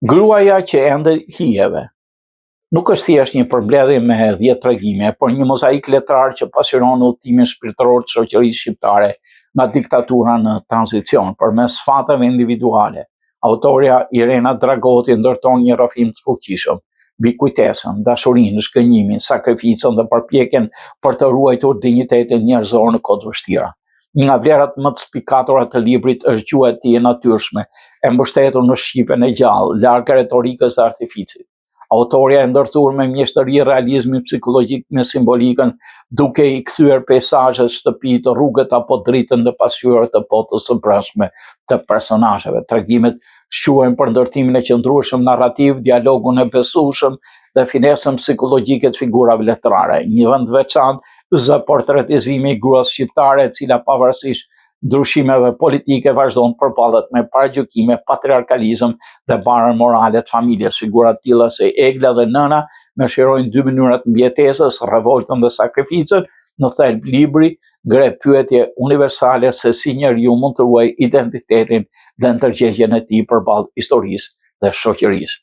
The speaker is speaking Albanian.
Gruaja që ende hijeve. Nuk është thjesht një përmbledhje me 10 tregime, por një mozaik letrar që pasqyron udhëtimin shpirtëror të shoqërisë shqiptare nga diktatura në tranzicion përmes fateve individuale. Autorja Irena Dragoti ndërton një rrëfim të fuqishëm mbi kujtesën, dashurinë, shkënjimin, sakrificën dhe përpjekjen për të ruajtur dinjitetin njerëzor në kohë të vështira. Një nga vlerat më të spikatura të librit është gjuha e tij e natyrshme, e mbështetur në shqipen e gjallë, larg retorikës dhe artificit. Autorja e ndërtuar me mjeshtëri realizmin psikologjik me simbolikën, duke i kthyer peizazhet, shtëpitë, rrugët apo dritën dhe pasqyrët të botës së brendshme të personazheve. Tregimet shquhen për ndërtimin e qëndrueshëm narrativ, dialogun e besueshëm dhe finesën psikologjike të figurave letrare. Një vend veçantë zë portretizimi i gruas shqiptare, e cila pavarësisht ndryshimeve politike vazhdon të përballet me paragjykime, patriarkalizëm dhe barën morale të familjes. Figura të tilla si Egla dhe Nëna mëshirojnë dy mënyrat mbijetesës, revoltën dhe sakrificën. Në thelb libri ngre pyetje universale se si njeriu mund të ruajë identitetin dhe ndërgjegjjen e tij përballë historisë dhe shoqërisë.